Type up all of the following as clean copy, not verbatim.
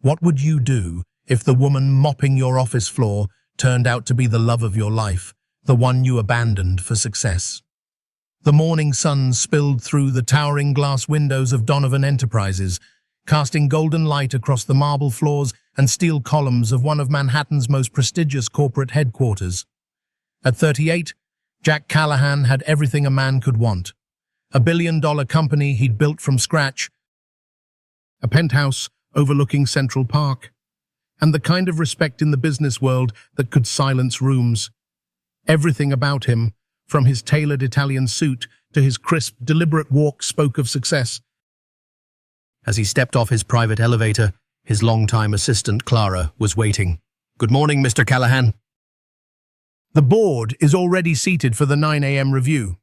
What would you do if the woman mopping your office floor turned out to be the love of your life, the one you abandoned for success? The morning sun spilled through the towering glass windows of Donovan Enterprises, casting golden light across the marble floors and steel columns of one of Manhattan's most prestigious corporate headquarters. At 38, Jack Callahan had everything a man could want. A billion-dollar company he'd built from scratch, a penthouse overlooking Central Park, and the kind of respect in the business world that could silence rooms. Everything about him, from his tailored Italian suit to his crisp, deliberate walk, spoke of success. As he stepped off his private elevator, his longtime assistant, Clara, was waiting. "Good morning, Mr. Callahan." The board is already seated for the 9 a.m. review.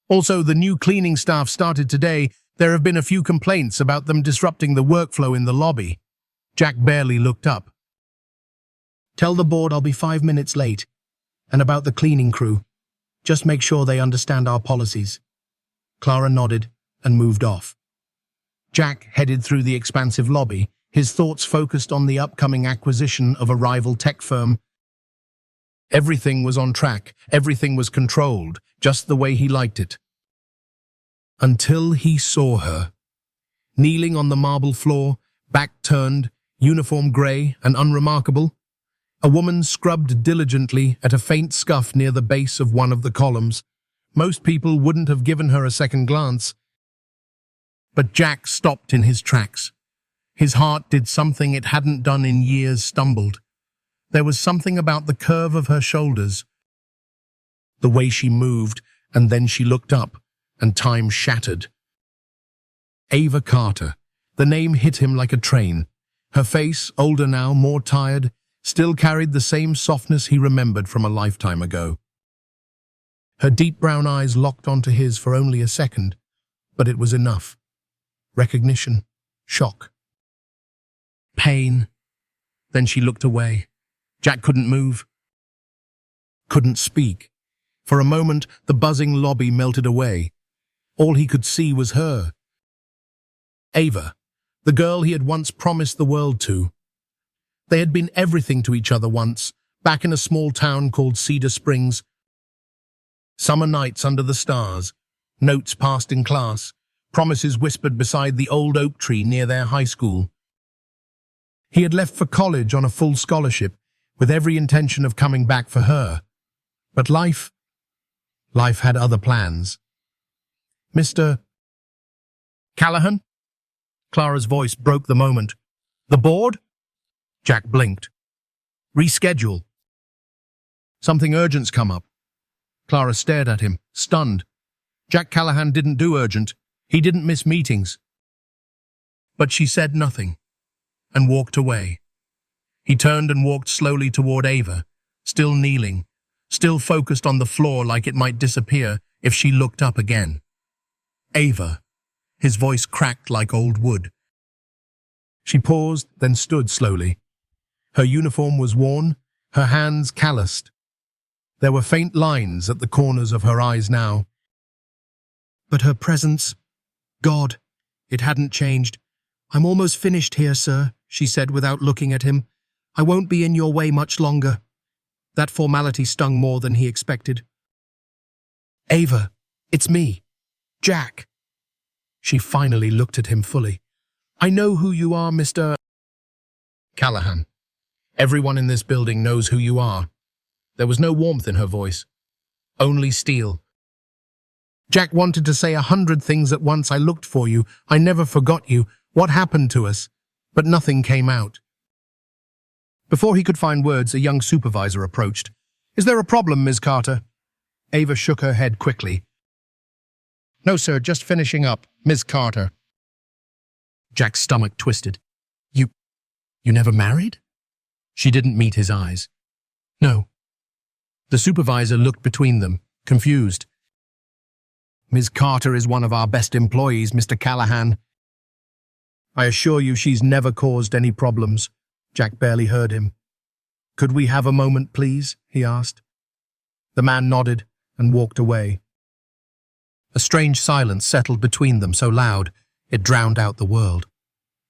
Also, the new cleaning staff started today. There have been a few complaints about them disrupting the workflow in the lobby. Jack barely looked up. "Tell the board I'll be 5 minutes late. And about the cleaning crew, just make sure they understand our policies." Clara nodded and moved off. Jack headed through the expansive lobby, his thoughts focused on the upcoming acquisition of a rival tech firm. Everything was on track, everything was controlled, just the way he liked it. Until he saw her, kneeling on the marble floor, back turned, uniform grey and unremarkable. A woman scrubbed diligently at a faint scuff near the base of one of the columns. Most people wouldn't have given her a second glance. But Jack stopped in his tracks. His heart did something it hadn't done in years, stumbled. There was something about the curve of her shoulders, the way she moved, and then she looked up, and time shattered. Ava Carter. The name hit him like a train. Her face, older now, more tired, still carried the same softness he remembered from a lifetime ago. Her deep brown eyes locked onto his for only a second, but it was enough. Recognition, shock, pain. Then she looked away. Jack couldn't move, couldn't speak. For a moment, the buzzing lobby melted away. All he could see was her. Ava, the girl he had once promised the world to. They had been everything to each other once, back in a small town called Cedar Springs. Summer nights under the stars, notes passed in class, promises whispered beside the old oak tree near their high school. He had left for college on a full scholarship, with every intention of coming back for her. But life had other plans. "Mr. Callahan?" Clara's voice broke the moment. "The board?" Jack blinked. "Reschedule." "Something urgent's come up." Clara stared at him, stunned. Jack Callahan didn't do urgent. He didn't miss meetings. But she said nothing, and walked away. He turned and walked slowly toward Ava, still kneeling, still focused on the floor like it might disappear if she looked up again. "Ava." His voice cracked like old wood. She paused, then stood slowly. Her uniform was worn, her hands calloused. There were faint lines at the corners of her eyes now. But her presence, God, it hadn't changed. "I'm almost finished here, sir," she said without looking at him. "I won't be in your way much longer." That formality stung more than he expected. "Ava, it's me, Jack." She finally looked at him fully. "I know who you are, Mr. Callahan. Everyone in this building knows who you are." There was no warmth in her voice, only steel. Jack wanted to say 100 things at once. "I looked for you. I never forgot you. What happened to us?" But nothing came out. Before he could find words, a young supervisor approached. "Is there a problem, Ms. Carter?" Ava shook her head quickly. "No, sir, just finishing up, Ms. Carter." Jack's stomach twisted. You never married?" She didn't meet his eyes. "No." The supervisor looked between them, confused. "Ms. Carter is one of our best employees, Mr. Callahan. I assure you she's never caused any problems." Jack barely heard him. "Could we have a moment, please?" he asked. The man nodded and walked away. A strange silence settled between them, so loud it drowned out the world.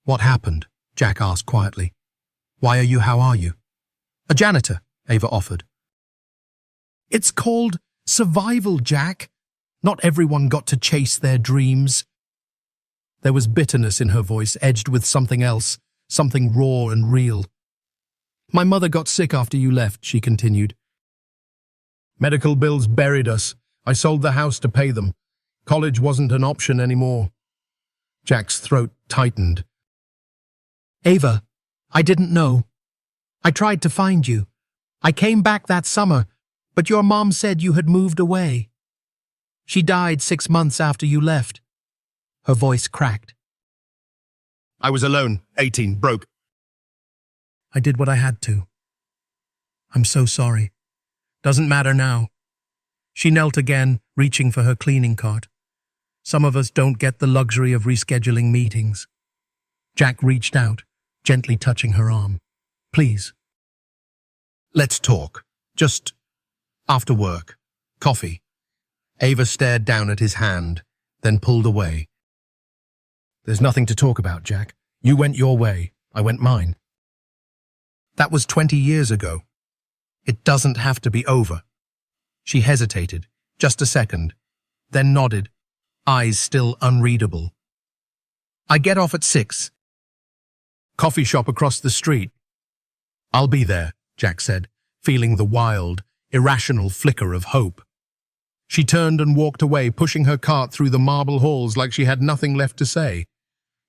What happened? Jack asked quietly. Why are you? How are you? A janitor, Ava offered. It's called survival, Jack. Not everyone got to chase their dreams. There was bitterness in her voice, edged with something else, something raw and real. My mother got sick after you left, she continued. Medical bills buried us. I sold the house to pay them. College wasn't an option anymore. Jack's throat tightened. Ava, I didn't know. I tried to find you. I came back that summer, but your mom said you had moved away. She died 6 months after you left. Her voice cracked. I was alone, 18, broke. I did what I had to. I'm so sorry. Doesn't matter now. She knelt again, reaching for her cleaning cart. Some of us don't get the luxury of rescheduling meetings. Jack reached out, gently touching her arm. Please. Let's talk. Just after work. Coffee. Ava stared down at his hand, then pulled away. There's nothing to talk about, Jack. You went your way. I went mine. That was 20 years ago. It doesn't have to be over. She hesitated, just a second, then nodded, eyes still unreadable. I get off at 6. Coffee shop across the street. I'll be there, Jack said, feeling the wild, irrational flicker of hope. She turned and walked away, pushing her cart through the marble halls like she had nothing left to say.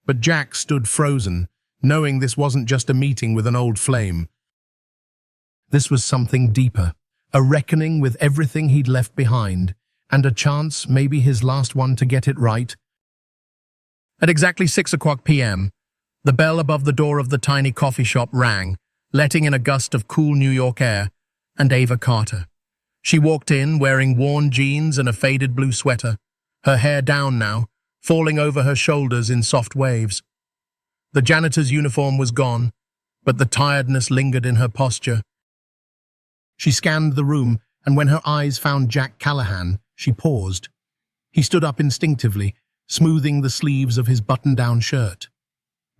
But Jack stood frozen, knowing this wasn't just a meeting with an old flame. This was something deeper, a reckoning with everything he'd left behind, and a chance, maybe his last one, to get it right. At exactly 6:00 p.m., the bell above the door of the tiny coffee shop rang, letting in a gust of cool New York air, and Ava Carter. She walked in, wearing worn jeans and a faded blue sweater, her hair down now, falling over her shoulders in soft waves. The janitor's uniform was gone, but the tiredness lingered in her posture. She scanned the room, and when her eyes found Jack Callahan, she paused. He stood up instinctively, smoothing the sleeves of his button-down shirt.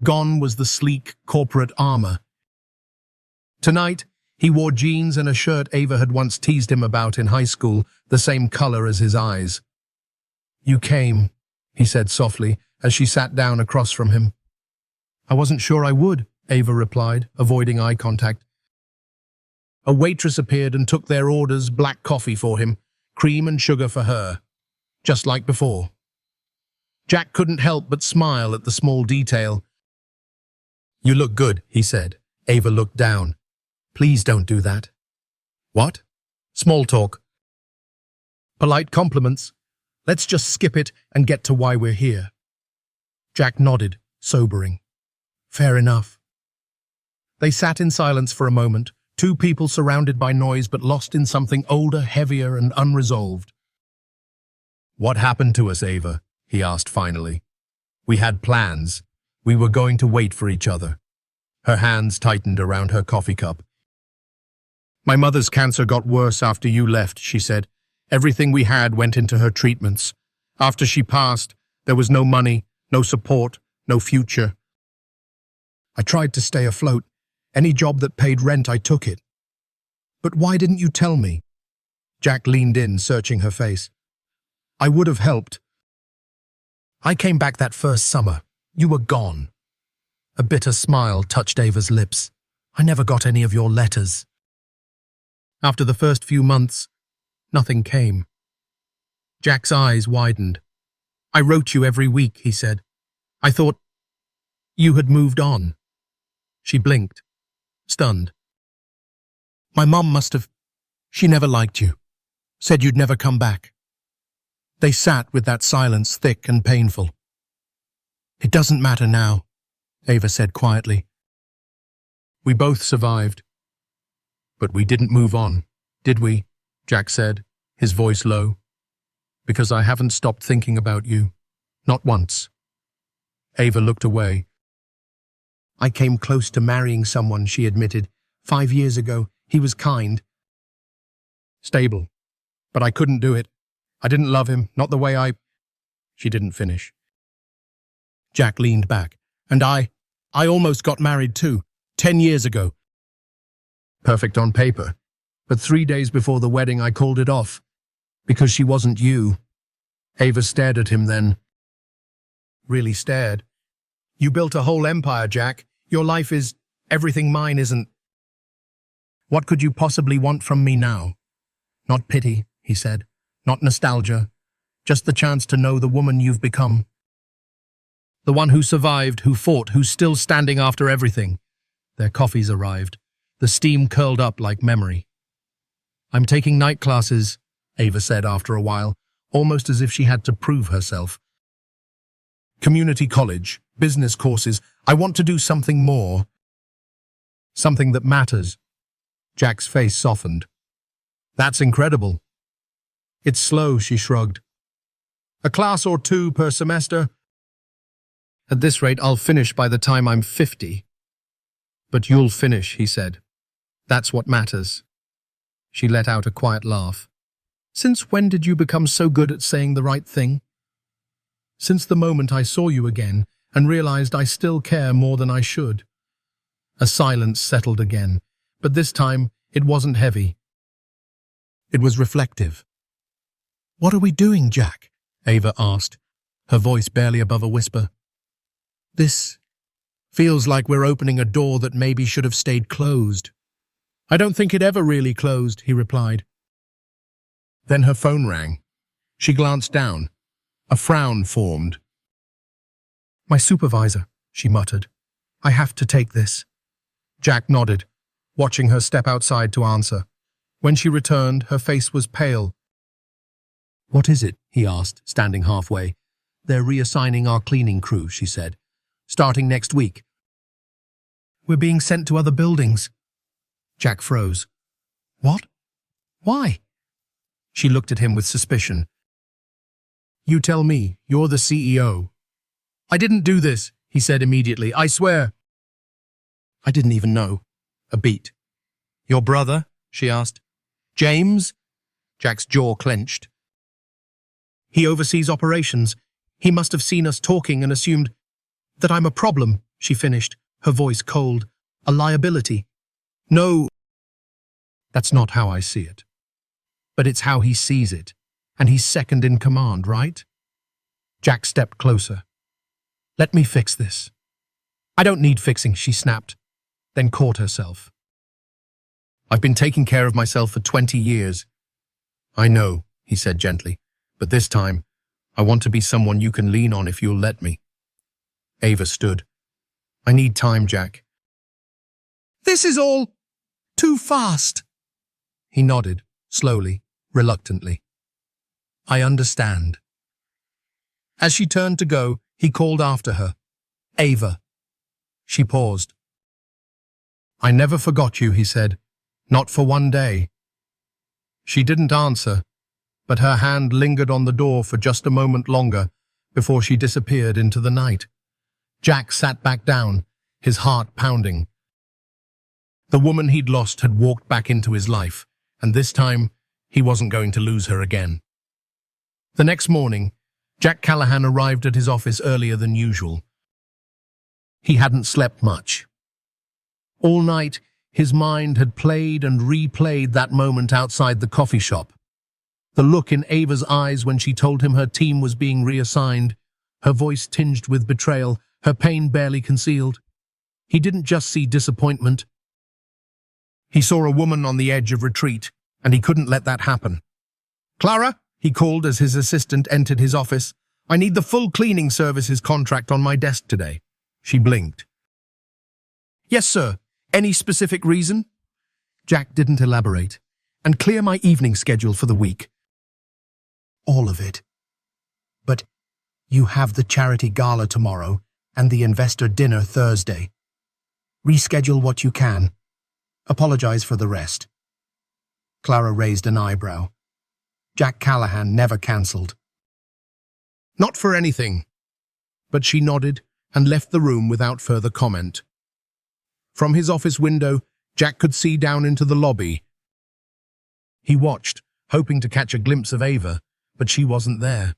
Gone was the sleek, corporate armor. Tonight, he wore jeans and a shirt Ava had once teased him about in high school, the same color as his eyes. You came, he said softly, as she sat down across from him. I wasn't sure I would, Ava replied, avoiding eye contact. A waitress appeared and took their orders, black coffee for him, cream and sugar for her, just like before. Jack couldn't help but smile at the small detail. You look good, he said. Ava looked down. Please don't do that. What? Small talk. Polite compliments. Let's just skip it and get to why we're here. Jack nodded, sobering. Fair enough. They sat in silence for a moment, two people surrounded by noise but lost in something older, heavier, and unresolved. What happened to us, Ava? He asked finally. We had plans. We were going to wait for each other. Her hands tightened around her coffee cup. My mother's cancer got worse after you left, she said. Everything we had went into her treatments. After she passed, there was no money, no support, no future. I tried to stay afloat. Any job that paid rent, I took it. But why didn't you tell me? Jack leaned in, searching her face. I would have helped. I came back that first summer. You were gone. A bitter smile touched Ava's lips. I never got any of your letters. After the first few months, nothing came. Jack's eyes widened. I wrote you every week, he said. I thought you had moved on. She blinked, stunned. My mom must have. She never liked you. Said you'd never come back. They sat with that silence thick and painful. It doesn't matter now, Ava said quietly. We both survived. But we didn't move on, did we? Jack said, his voice low. Because I haven't stopped thinking about you. Not once. Ava looked away. I came close to marrying someone, she admitted. 5 years ago, he was kind. Stable. But I couldn't do it. I didn't love him, not the way I... She didn't finish. Jack leaned back. And I... I almost got married too, 10 years ago. Perfect on paper. But 3 days before the wedding, I called it off. Because she wasn't you. Ava stared at him then. Really stared. You built a whole empire, Jack. Your life is everything mine isn't. What could you possibly want from me now? Not pity, he said. Not nostalgia. Just the chance to know the woman you've become. The one who survived, who fought, who's still standing after everything. Their coffees arrived. The steam curled up like memory. I'm taking night classes, Ava said after a while, almost as if she had to prove herself. Community college, business courses. I want to do something more. Something that matters. Jack's face softened. That's incredible. It's slow, she shrugged. A class or two per semester. At this rate, I'll finish by the time I'm 50. But you'll finish, he said. That's what matters. She let out a quiet laugh. Since when did you become so good at saying the right thing? Since the moment I saw you again and realized I still care more than I should. A silence settled again, but this time it wasn't heavy. It was reflective. What are we doing, Jack? Ava asked, her voice barely above a whisper. This feels like we're opening a door that maybe should have stayed closed. I don't think it ever really closed, he replied. Then her phone rang. She glanced down. A frown formed. My supervisor, she muttered. I have to take this. Jack nodded, watching her step outside to answer. When she returned, her face was pale. What is it? He asked, standing halfway. They're reassigning our cleaning crew, she said. Starting next week. We're being sent to other buildings. Jack froze. What? Why? She looked at him with suspicion. You tell me, you're the CEO. I didn't do this, he said immediately. I swear. I didn't even know. A beat. Your brother? She asked. James? Jack's jaw clenched. He oversees operations. He must have seen us talking and assumed that I'm a problem, she finished, her voice cold. A liability. No, that's not how I see it. But it's how he sees it, and he's second in command, right? Jack stepped closer. Let me fix this. I don't need fixing, she snapped, then caught herself. I've been taking care of myself for 20 years. I know, he said gently, but this time, I want to be someone you can lean on if you'll let me. Ava stood. I need time, Jack. This is all too fast. He nodded, slowly, reluctantly. I understand. As she turned to go, he called after her. Ava. She paused. I never forgot you, he said. Not for one day. She didn't answer, but her hand lingered on the door for just a moment longer before she disappeared into the night. Jack sat back down, his heart pounding. The woman he'd lost had walked back into his life, and this time, he wasn't going to lose her again. The next morning, Jack Callahan arrived at his office earlier than usual. He hadn't slept much. All night, his mind had played and replayed that moment outside the coffee shop. The look in Ava's eyes when she told him her team was being reassigned, her voice tinged with betrayal, her pain barely concealed. He didn't just see disappointment. He saw a woman on the edge of retreat, and he couldn't let that happen. Clara, he called as his assistant entered his office. I need the full cleaning services contract on my desk today. She blinked. Yes, sir. Any specific reason? Jack didn't elaborate. And clear my evening schedule for the week. All of it. But you have the charity gala tomorrow and the investor dinner Thursday. Reschedule what you can. Apologize for the rest. Clara raised an eyebrow. Jack Callahan never cancelled. Not for anything. But she nodded and left the room without further comment. From his office window, Jack could see down into the lobby. He watched, hoping to catch a glimpse of Ava, but she wasn't there.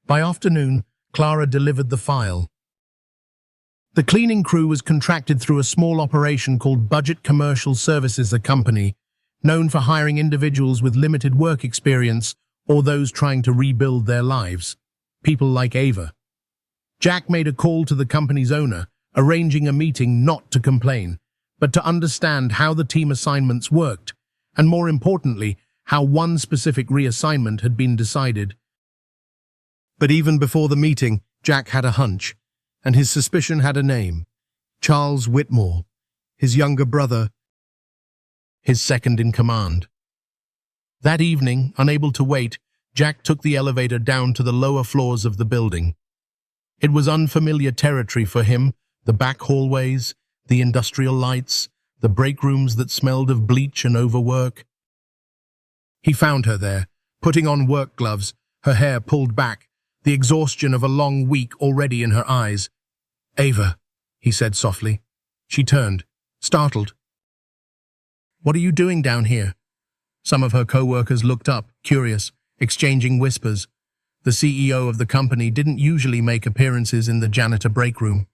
By afternoon, Clara delivered the file. The cleaning crew was contracted through a small operation called Budget Commercial Services, a company known for hiring individuals with limited work experience or those trying to rebuild their lives, people like Ava. Jack made a call to the company's owner, arranging a meeting not to complain, but to understand how the team assignments worked, and more importantly, how one specific reassignment had been decided. But even before the meeting, Jack had a hunch, and his suspicion had a name: Charles Whitmore, his younger brother, his second in command. That evening, unable to wait, Jack took the elevator down to the lower floors of the building. It was unfamiliar territory for him: the back hallways, the industrial lights, the break rooms that smelled of bleach and overwork. He found her there, putting on work gloves, her hair pulled back, the exhaustion of a long week already in her eyes. "Ava," he said softly. She turned, startled. "What are you doing down here?" Some of her co-workers looked up, curious, exchanging whispers. The CEO of the company didn't usually make appearances in the janitor break room.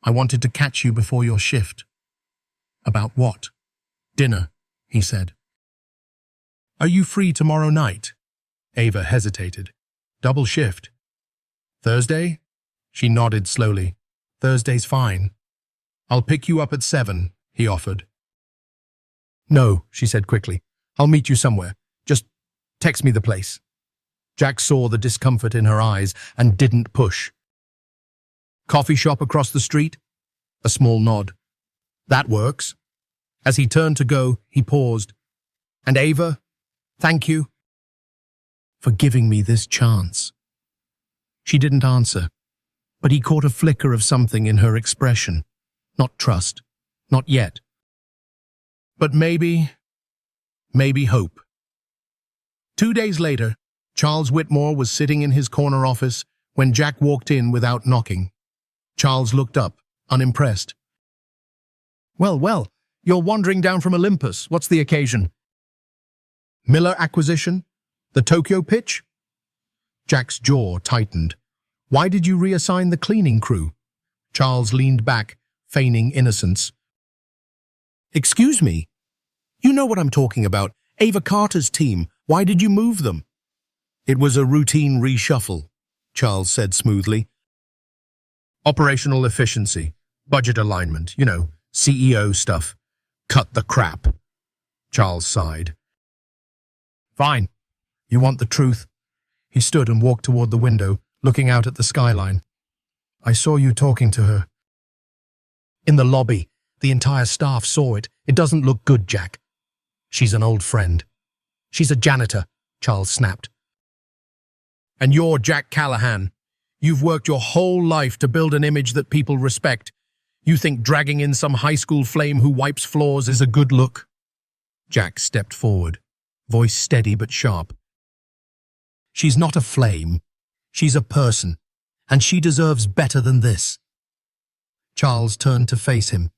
"I wanted to catch you before your shift." "About what?" "Dinner," he said. "Are you free tomorrow night?" Ava hesitated. "Double shift." "Thursday?" She nodded slowly. "Thursday's fine." "I'll pick you up at 7, he offered. "No," she said quickly. "I'll meet you somewhere. Just text me the place." Jack saw the discomfort in her eyes and didn't push. "Coffee shop across the street?" A small nod. "That works." As he turned to go, he paused. "And Ava, thank you for giving me this chance." She didn't answer, but he caught a flicker of something in her expression. Not trust, not yet. But maybe hope. 2 days later, Charles Whitmore was sitting in his corner office when Jack walked in without knocking. Charles looked up, unimpressed. Well, you're wandering down from Olympus. What's the occasion?" "Miller acquisition? The Tokyo pitch?" Jack's jaw tightened. "Why did you reassign the cleaning crew?" Charles leaned back, feigning innocence. "Excuse me? You know what I'm talking about. Ava Carter's team. Why did you move them?" "It was a routine reshuffle," Charles said smoothly. "Operational efficiency, budget alignment, CEO stuff. Cut the crap." Charles sighed. "Fine. You want the truth?" He stood and walked toward the window, looking out at the skyline. "I saw you talking to her." "In the lobby. The entire staff saw it. It doesn't look good, Jack." "She's an old friend." "She's a janitor," Charles snapped. "And you're Jack Callahan. You've worked your whole life to build an image that people respect. You think dragging in some high school flame who wipes floors is a good look?" Jack stepped forward, voice steady but sharp. "She's not a flame. She's a person, and she deserves better than this." Charles turned to face him.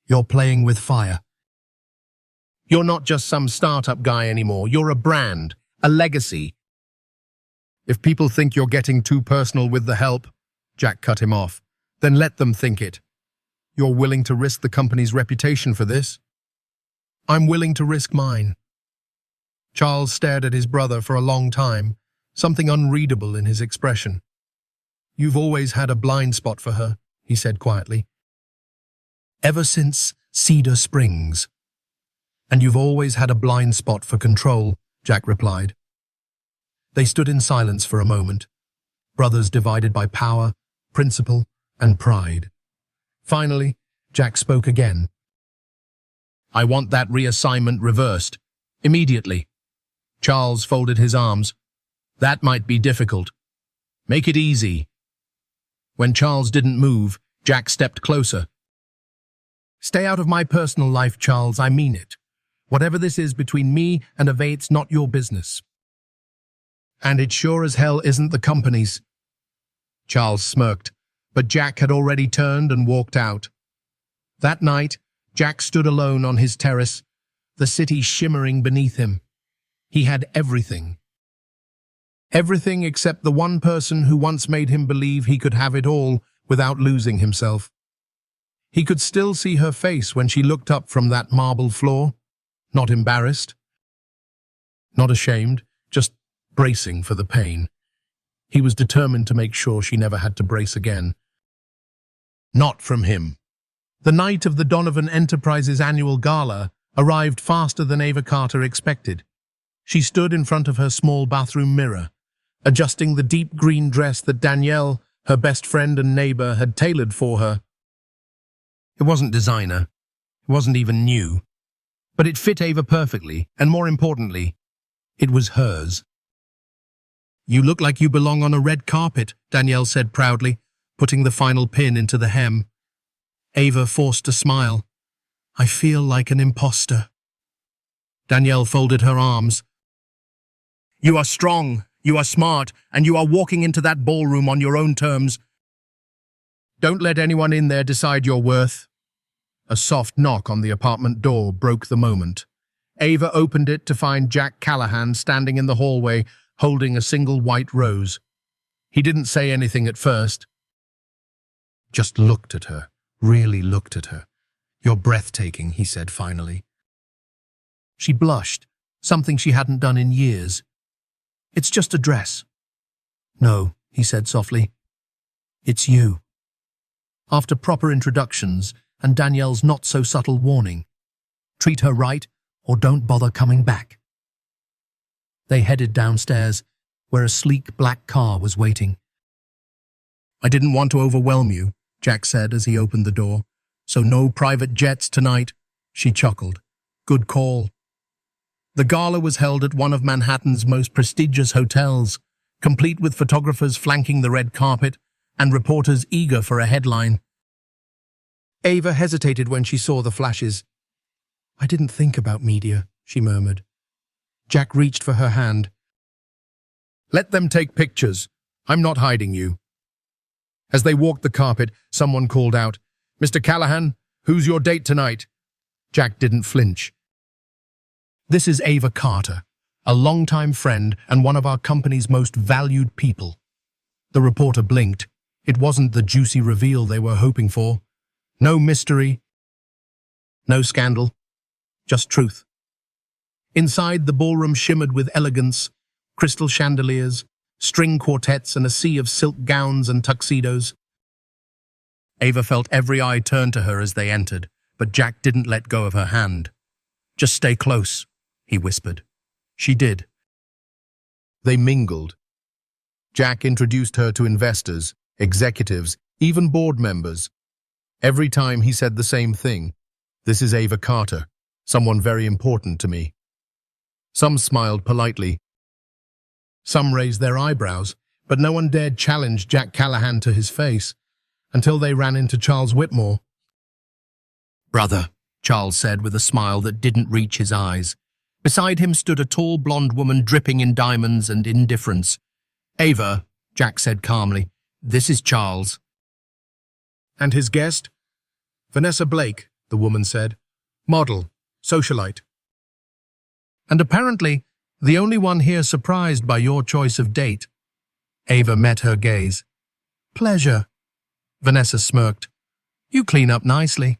"You're playing with fire. You're not just some startup guy anymore. You're a brand, a legacy." "If people think you're getting too personal with the help," Jack cut him off, "then let them think it. You're willing to risk the company's reputation for this?" "I'm willing to risk mine." Charles stared at his brother for a long time, something unreadable in his expression. "You've always had a blind spot for her," he said quietly. "Ever since Cedar Springs." "And you've always had a blind spot for control," Jack replied. They stood in silence for a moment, brothers divided by power, principle, and pride. Finally, Jack spoke again. "I want that reassignment reversed. Immediately." Charles folded his arms. "That might be difficult. Make it easy." When Charles didn't move, Jack stepped closer. "Stay out of my personal life, Charles. I mean it. Whatever this is between me and Ava, it's not your business. And it sure as hell isn't the company's." Charles smirked, but Jack had already turned and walked out. That night, Jack stood alone on his terrace, the city shimmering beneath him. He had everything. Everything except the one person who once made him believe he could have it all without losing himself. He could still see her face when she looked up from that marble floor, not embarrassed, not ashamed, just bracing for the pain. He was determined to make sure she never had to brace again. Not from him. The night of the Donovan Enterprises annual gala arrived faster than Ava Carter expected. She stood in front of her small bathroom mirror, adjusting the deep green dress that Danielle, her best friend and neighbor, had tailored for her. It wasn't designer. It wasn't even new. But it fit Ava perfectly, and more importantly, it was hers. "You look like you belong on a red carpet," Danielle said proudly, putting the final pin into the hem. Ava forced a smile. "I feel like an imposter." Danielle folded her arms. "You are strong, you are smart, and you are walking into that ballroom on your own terms. Don't let anyone in there decide your worth." A soft knock on the apartment door broke the moment. Ava opened it to find Jack Callahan standing in the hallway, holding a single white rose. He didn't say anything at first. Just looked at her, really looked at her. "You're breathtaking," he said finally. She blushed, something she hadn't done in years. "It's just a dress." "No," he said softly. "It's you." After proper introductions and Danielle's not-so-subtle warning, "Treat her right or don't bother coming back," they headed downstairs, where a sleek black car was waiting. "I didn't want to overwhelm you," Jack said as he opened the door. "So no private jets tonight." She chuckled. "Good call." The gala was held at one of Manhattan's most prestigious hotels, complete with photographers flanking the red carpet and reporters eager for a headline. Ava hesitated when she saw the flashes. "I didn't think about media," she murmured. Jack reached for her hand. "Let them take pictures. I'm not hiding you." As they walked the carpet, someone called out, "Mr. Callahan, who's your date tonight?" Jack didn't flinch. "This is Ava Carter, a longtime friend and one of our company's most valued people." The reporter blinked. It wasn't the juicy reveal they were hoping for. No mystery, no scandal, just truth. Inside, the ballroom shimmered with elegance, crystal chandeliers, string quartets, and a sea of silk gowns and tuxedos. Ava felt every eye turn to her as they entered, but Jack didn't let go of her hand. "Just stay close," he whispered. She did. They mingled. Jack introduced her to investors, executives, even board members. Every time he said the same thing: "This is Ava Carter, someone very important to me." Some smiled politely. Some raised their eyebrows, but no one dared challenge Jack Callahan to his face, until they ran into Charles Whitmore. "Brother," Charles said with a smile that didn't reach his eyes. Beside him stood a tall blonde woman dripping in diamonds and indifference. "Ava," Jack said calmly, "this is Charles." "And his guest?" "Vanessa Blake," the woman said. "Model, socialite. And apparently the only one here surprised by your choice of date." Ava met her gaze. "Pleasure." Vanessa smirked. "You clean up nicely."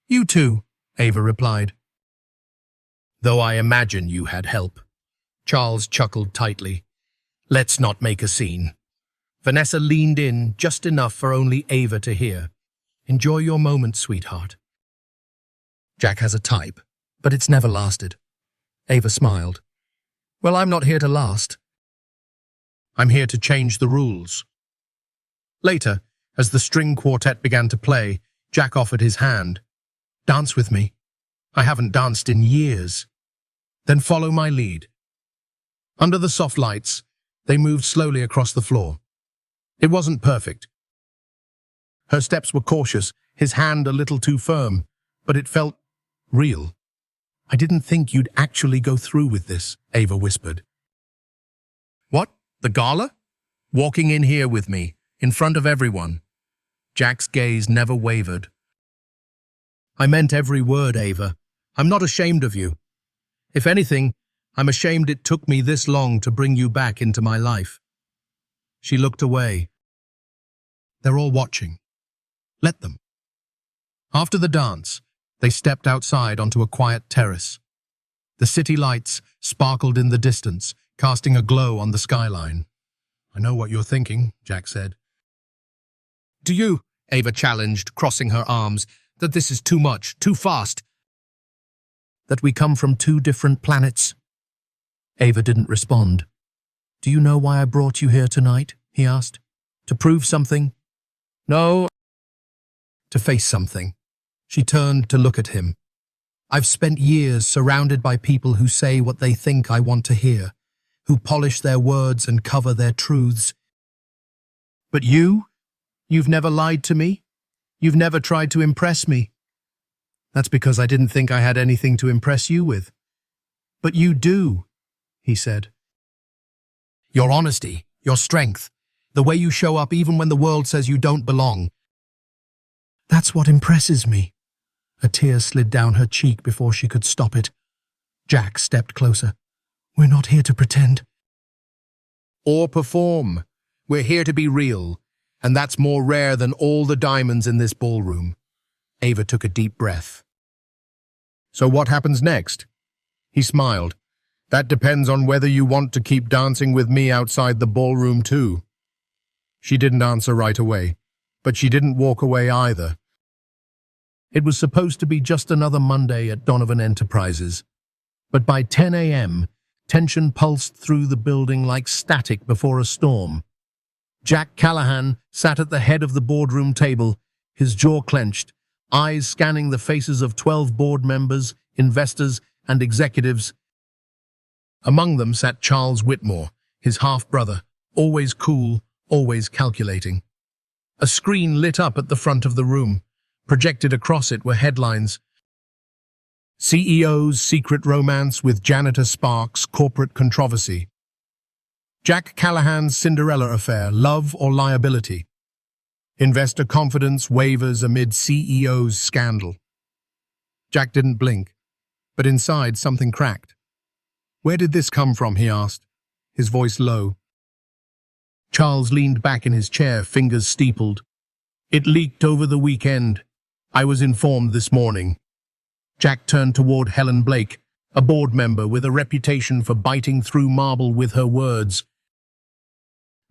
"You too," Ava replied. "Though I imagine you had help." Charles chuckled tightly. "Let's not make a scene." Vanessa leaned in just enough for only Ava to hear. "Enjoy your moment, sweetheart." Jack has a type, but it's never lasted. Ava smiled. "Well, I'm not here to last. I'm here to change the rules." Later, as the string quartet began to play, Jack offered his hand. "Dance with me. I haven't danced in years." "Then follow my lead." Under the soft lights, they moved slowly across the floor. It wasn't perfect. Her steps were cautious, his hand a little too firm, but it felt real. "I didn't think you'd actually go through with this," Ava whispered. "What? The gala?" "Walking in here with me, in front of everyone." Jack's gaze never wavered. "I meant every word, Ava. I'm not ashamed of you. If anything, I'm ashamed it took me this long to bring you back into my life." She looked away. They're all watching. Let them. After the dance, they stepped outside onto a quiet terrace. The city lights sparkled in the distance, casting a glow on the skyline. "I know what you're thinking," Jack said. "Do you?" Ava challenged, crossing her arms. "That this is too much, too fast. That we come from two different planets?" Ava didn't respond. "Do you know why I brought you here tonight?" he asked. "To prove something?" "No." "To face something." She turned to look at him. "I've spent years surrounded by people who say what they think I want to hear, who polish their words and cover their truths. But you've never lied to me. You've never tried to impress me. That's because I didn't think I had anything to impress you with." "But you do," he said. "Your honesty, your strength, the way you show up even when the world says you don't belong. That's what impresses me." A tear slid down her cheek before she could stop it. Jack stepped closer. "We're not here to pretend or perform. We're here to be real, and that's more rare than all the diamonds in this ballroom." Ava took a deep breath. "So what happens next?" He smiled. "That depends on whether you want to keep dancing with me outside the ballroom too." She didn't answer right away, but she didn't walk away either. It was supposed to be just another Monday at Donovan Enterprises, but by 10 a.m., tension pulsed through the building like static before a storm. Jack Callahan sat at the head of the boardroom table, his jaw clenched, eyes scanning the faces of 12 board members, investors, and executives. Among them sat Charles Whitmore, his half-brother, always cool, always calculating. A screen lit up at the front of the room. Projected across it were headlines: CEO's secret romance with janitor sparks corporate controversy. Jack Callahan's Cinderella affair, love or liability. Investor confidence wavers amid CEO's scandal. Jack didn't blink, but inside something cracked. "Where did this come from?" he asked, his voice low. Charles leaned back in his chair, fingers steepled. "It leaked over the weekend. I was informed this morning." Jack turned toward Helen Blake, a board member with a reputation for biting through marble with her words.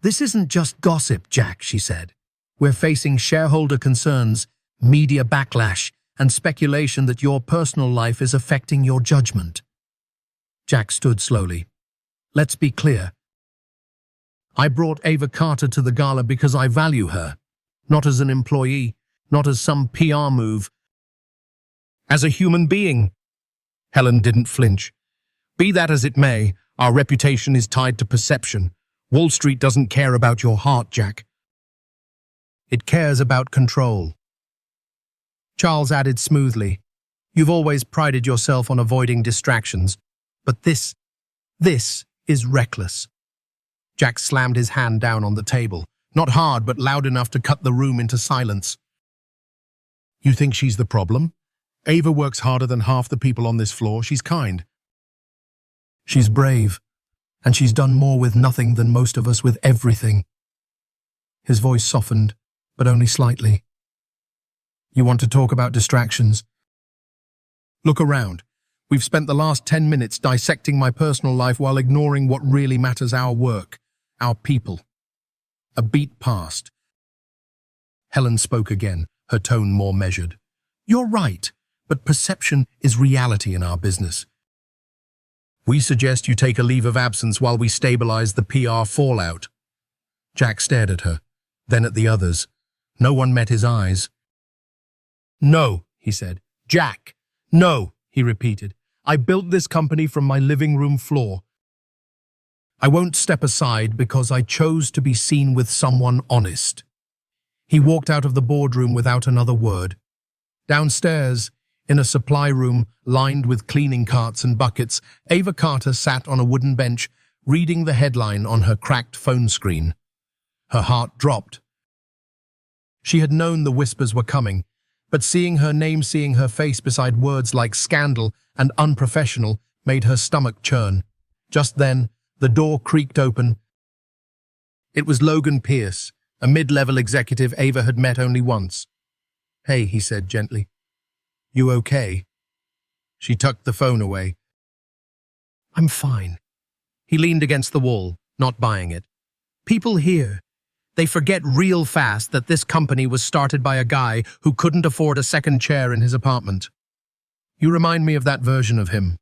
"This isn't just gossip, Jack," she said. "We're facing shareholder concerns, media backlash, and speculation that your personal life is affecting your judgment." Jack stood slowly. "Let's be clear. I brought Ava Carter to the gala because I value her, not as an employee, not as some PR move. As a human being." Helen didn't flinch. "Be that as it may, our reputation is tied to perception. Wall Street doesn't care about your heart, Jack. It cares about control." Charles added smoothly, "You've always prided yourself on avoiding distractions, but this is reckless." Jack slammed his hand down on the table, not hard but loud enough to cut the room into silence. "You think she's the problem? Ava works harder than half the people on this floor. She's kind. She's brave, and she's done more with nothing than most of us with everything." His voice softened, but only slightly. "You want to talk about distractions? Look around. We've spent the last 10 minutes dissecting my personal life while ignoring what really matters: our work, our people." A beat passed. Helen spoke again, her tone more measured. "You're right, but perception is reality in our business. We suggest you take a leave of absence while we stabilize the PR fallout." Jack stared at her, then at the others. No one met his eyes. "No," he said. "Jack, no," he repeated. "I built this company from my living room floor. I won't step aside because I chose to be seen with someone honest." He walked out of the boardroom without another word. Downstairs, in a supply room lined with cleaning carts and buckets, Ava Carter sat on a wooden bench, reading the headline on her cracked phone screen. Her heart dropped. She had known the whispers were coming, but seeing her name, seeing her face beside words like scandal and unprofessional, made her stomach churn. Just then, the door creaked open. It was Logan Pierce, a mid-level executive Ava had met only once. "Hey," he said gently. "You okay?" She tucked the phone away. "I'm fine." He leaned against the wall, not buying it. People here, they forget real fast that this company was started by a guy who couldn't afford a second chair in his apartment. "You remind me of that version of him."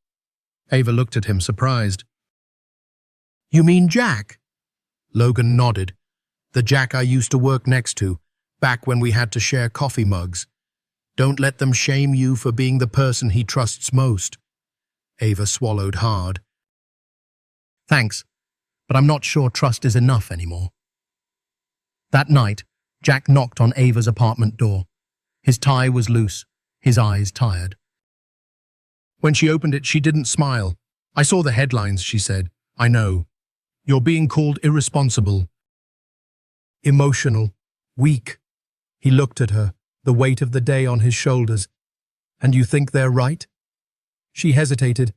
Ava looked at him, surprised. "You mean Jack?" Logan nodded. "The Jack I used to work next to, back when we had to share coffee mugs. Don't let them shame you for being the person he trusts most." Ava swallowed hard. "Thanks, but I'm not sure trust is enough anymore." That night, Jack knocked on Ava's apartment door. His tie was loose, his eyes tired. When she opened it, she didn't smile. "I saw the headlines," she said. "I know. You're being called irresponsible, emotional, weak." He looked at her, the weight of the day on his shoulders. "And you think they're right?" She hesitated.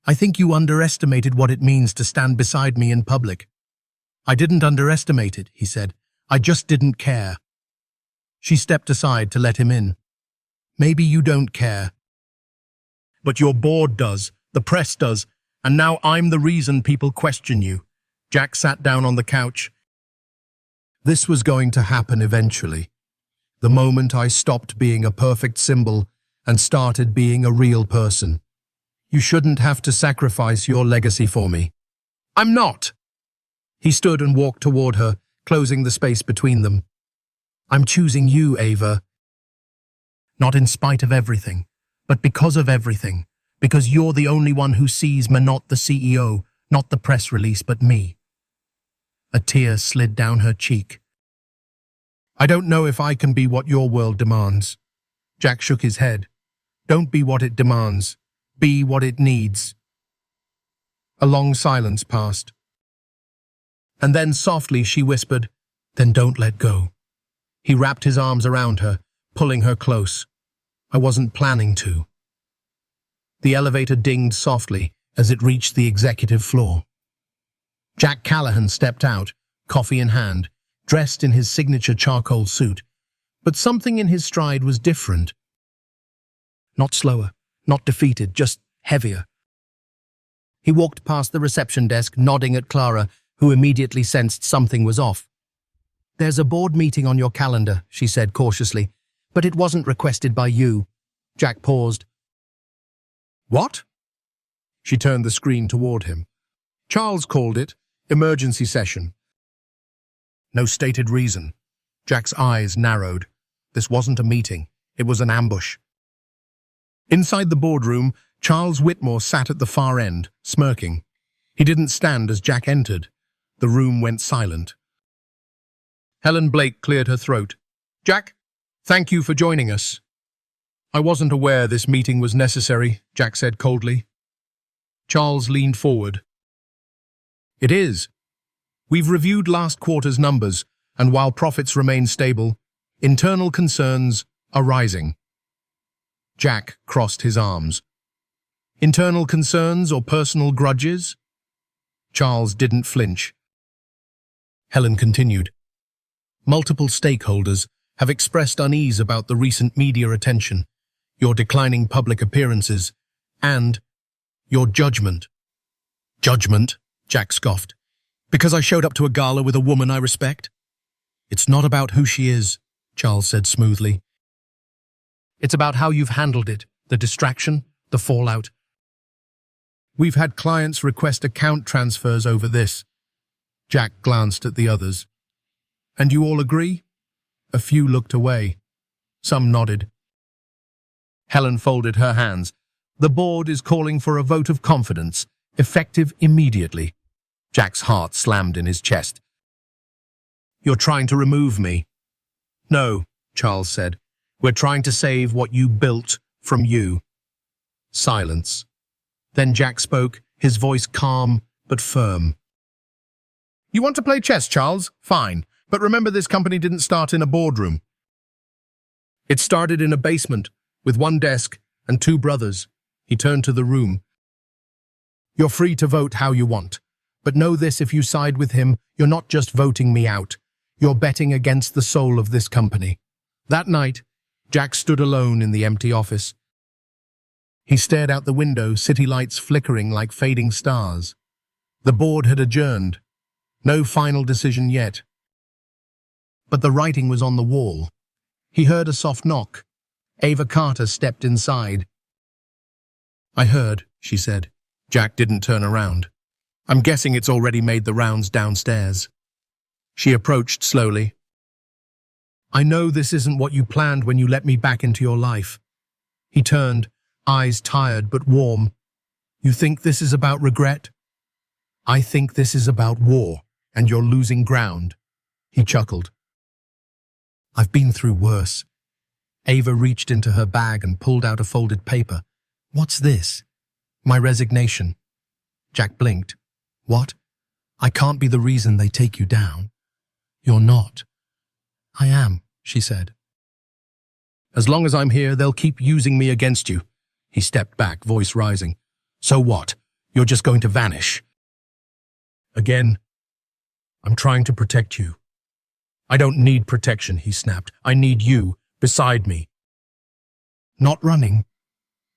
"I think you underestimated what it means to stand beside me in public." "I didn't underestimate it," he said. "I just didn't care." She stepped aside to let him in. "Maybe you don't care. But your board does, the press does, and now I'm the reason people question you." Jack sat down on the couch. "This was going to happen eventually. The moment I stopped being a perfect symbol and started being a real person. You shouldn't have to sacrifice your legacy for me." "I'm not." He stood and walked toward her, closing the space between them. "I'm choosing you, Ava. Not in spite of everything, but because of everything. Because you're the only one who sees me, not the CEO, not the press release, but me." A tear slid down her cheek. "I don't know if I can be what your world demands." Jack shook his head. "Don't be what it demands. Be what it needs." A long silence passed. And then softly she whispered, "Then don't let go." He wrapped his arms around her, pulling her close. "I wasn't planning to." The elevator dinged softly as it reached the executive floor. Jack Callahan stepped out, coffee in hand, dressed in his signature charcoal suit. But something in his stride was different. Not slower, not defeated, just heavier. He walked past the reception desk, nodding at Clara, who immediately sensed something was off. "There's a board meeting on your calendar," she said cautiously, "but it wasn't requested by you." Jack paused. "What?" She turned the screen toward him. "Charles called it emergency session." "No stated reason." Jack's eyes narrowed. This wasn't a meeting. It was an ambush. Inside the boardroom, Charles Whitmore sat at the far end, smirking. He didn't stand as Jack entered. The room went silent. Helen Blake cleared her throat. "Jack, thank you for joining us." "I wasn't aware this meeting was necessary," Jack said coldly. Charles leaned forward. "It is. We've reviewed last quarter's numbers, and while profits remain stable, internal concerns are rising." Jack crossed his arms. "Internal concerns or personal grudges?" Charles didn't flinch. Helen continued. "Multiple stakeholders have expressed unease about the recent media attention, your declining public appearances, and your judgment." "Judgment?" Jack scoffed. "Because I showed up to a gala with a woman I respect?" "It's not about who she is," Charles said smoothly. "It's about how you've handled it, the distraction, the fallout." "We've had clients request account transfers over this." Jack glanced at the others. "And you all agree?" A few looked away. Some nodded. Helen folded her hands. "The board is calling for a vote of confidence, effective immediately." Jack's heart slammed in his chest. "You're trying to remove me." "No," Charles said. "We're trying to save what you built from you." Silence. Then Jack spoke, his voice calm but firm. "You want to play chess, Charles? Fine. But remember, this company didn't start in a boardroom. It started in a basement, with one desk and two brothers." He turned to the room. "You're free to vote how you want. But know this, if you side with him, you're not just voting me out. You're betting against the soul of this company." That night, Jack stood alone in the empty office. He stared out the window, city lights flickering like fading stars. The board had adjourned. No final decision yet. But the writing was on the wall. He heard a soft knock. Ava Carter stepped inside. "I heard," she said. Jack didn't turn around. "I'm guessing it's already made the rounds downstairs." She approached slowly. "I know this isn't what you planned when you let me back into your life." He turned, eyes tired but warm. "You think this is about regret?" "I think this is about war, and you're losing ground." He chuckled. "I've been through worse." Ava reached into her bag and pulled out a folded paper. "What's this?" "My resignation." Jack blinked. "What?" "I can't be the reason they take you down." "You're not." "I am," she said. "As long as I'm here, they'll keep using me against you." He stepped back, voice rising. "So what? You're just going to vanish?" "Again, I'm trying to protect you." "I don't need protection," he snapped. "I need you beside me." "Not running."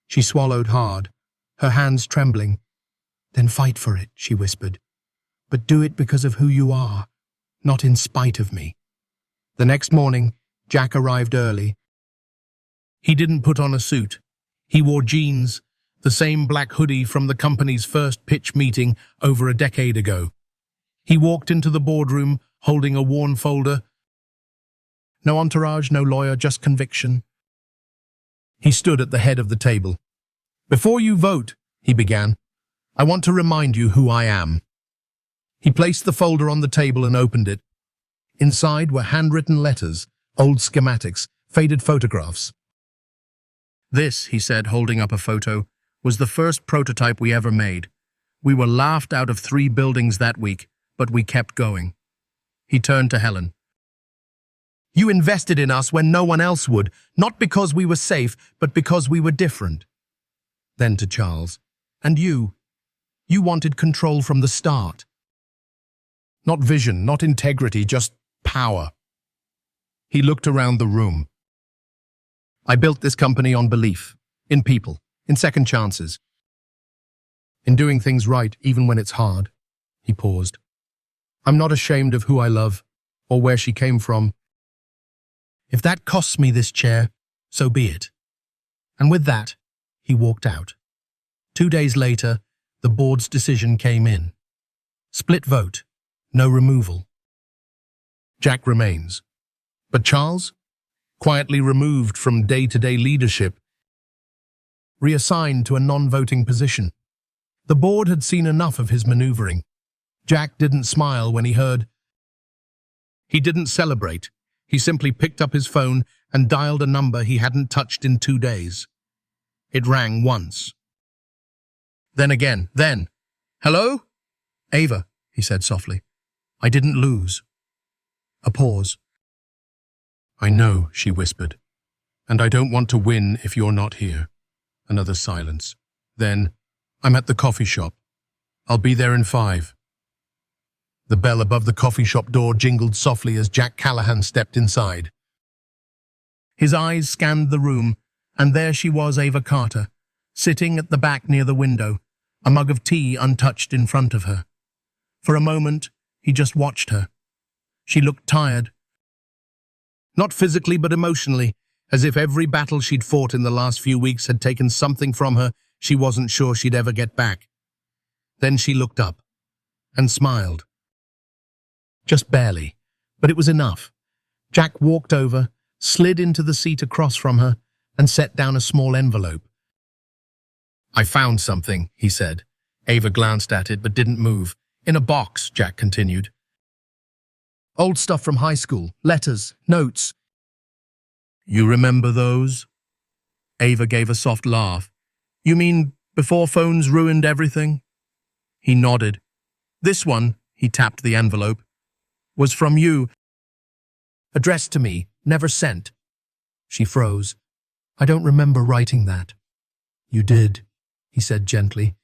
She swallowed hard, her hands trembling. "Then fight for it," she whispered. "But do it because of who you are, not in spite of me." The next morning, Jack arrived early. He didn't put on a suit. He wore jeans, the same black hoodie from the company's first pitch meeting over a decade ago. He walked into the boardroom, holding a worn folder. No entourage, no lawyer, just conviction. He stood at the head of the table. "Before you vote," he began, "I want to remind you who I am." He placed the folder on the table and opened it. Inside were handwritten letters, old schematics, faded photographs. "This," he said, holding up a photo, "was the first prototype we ever made. We were laughed out of 3 buildings that week, but we kept going." He turned to Helen. "You invested in us when no one else would, not because we were safe, but because we were different." Then to Charles. "And you wanted control from the start. Not vision, not integrity, just power." He looked around the room. "I built this company on belief, in people, in second chances, in doing things right even when it's hard." He paused. "I'm not ashamed of who I love, or where she came from. If that costs me this chair, so be it." And with that, he walked out. 2 days later, the board's decision came in. Split vote, no removal. Jack remains. But Charles? Quietly removed from day-to-day leadership, reassigned to a non-voting position. The board had seen enough of his maneuvering. Jack didn't smile when he heard. He didn't celebrate. He simply picked up his phone and dialed a number he hadn't touched in 2 days. It rang once. Then again, then. "Hello?" "Ava," he said softly. "I didn't lose." A pause. "I know," she whispered. "And I don't want to win if you're not here." Another silence. Then, "I'm at the coffee shop. I'll be there in 5. The bell above the coffee shop door jingled softly as Jack Callahan stepped inside. His eyes scanned the room, and there she was, Ava Carter, sitting at the back near the window, a mug of tea untouched in front of her. For a moment, he just watched her. She looked tired. Not physically, but emotionally, as if every battle she'd fought in the last few weeks had taken something from her she wasn't sure she'd ever get back. Then she looked up and smiled. Just barely, but it was enough. Jack walked over, slid into the seat across from her, and set down a small envelope. "I found something," he said. Ava glanced at it but didn't move. "In a box," Jack continued. "Old stuff from high school, letters, notes." "You remember those?" Ava gave a soft laugh. "You mean before phones ruined everything?" He nodded. "This one," he tapped the envelope, "was from you. Addressed to me, never sent." She froze. "I don't remember writing that." "You did," he said gently.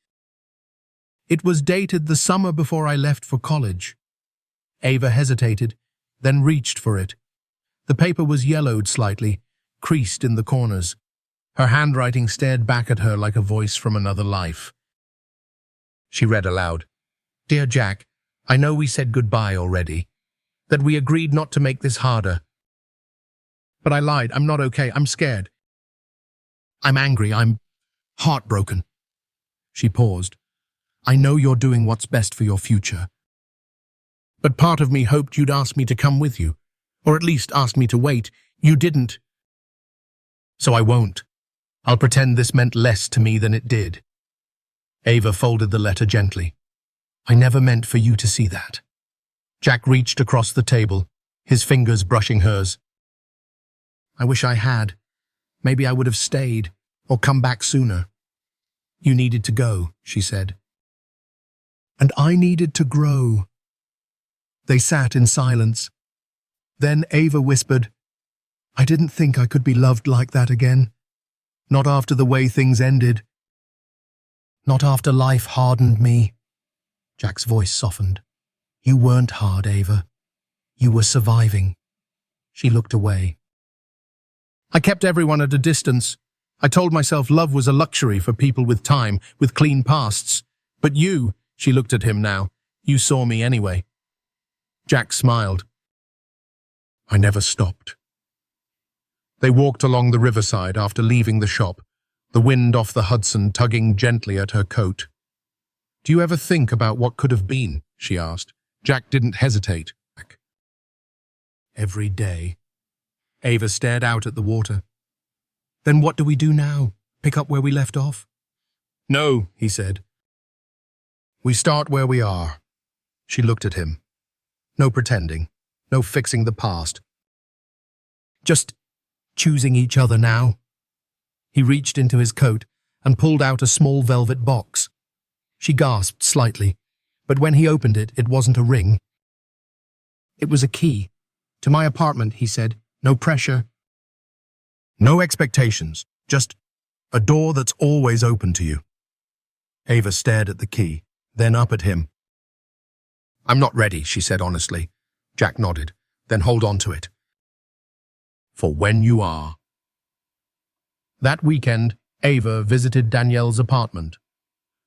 "It was dated the summer before I left for college." Ava hesitated. then reached for it. The paper was yellowed slightly, creased in the corners. Her handwriting stared back at her like a voice from another life. She read aloud, "Dear Jack, I know we said goodbye already, that we agreed not to make this harder. But I lied. I'm not okay. I'm scared. I'm angry. I'm heartbroken." She paused. "I know you're doing what's best for your future. But part of me hoped you'd ask me to come with you, or at least ask me to wait. You didn't. So I won't. I'll pretend this meant less to me than it did." Ava folded the letter gently. "I never meant for you to see that." Jack reached across the table, his fingers brushing hers. "I wish I had. Maybe I would have stayed, or come back sooner." "You needed to go," she said. "And I needed to grow." They sat in silence. Then Ava whispered, "I didn't think I could be loved like that again. Not after the way things ended. Not after life hardened me." Jack's voice softened. "You weren't hard, Ava. You were surviving." She looked away. "I kept everyone at a distance. I told myself love was a luxury for people with time, with clean pasts. But you," she looked at him now, "you saw me anyway." Jack smiled. "I never stopped." They walked along the riverside after leaving the shop, the wind off the Hudson tugging gently at her coat. "Do you ever think about what could have been?" she asked. Jack didn't hesitate. "Every day." Ava stared out at the water. "Then what do we do now? Pick up where we left off?" "No," he said. "We start where we are." She looked at him. No pretending, no fixing the past. Just choosing each other now. He reached into his coat and pulled out a small velvet box. She gasped slightly, but when he opened it, it wasn't a ring. It was a key. "To my apartment," he said. "No pressure. No expectations. Just a door that's always open to you." Ava stared at the key, then up at him. "I'm not ready," she said honestly. Jack nodded. "Then hold on to it. For when you are." That weekend, Ava visited Danielle's apartment.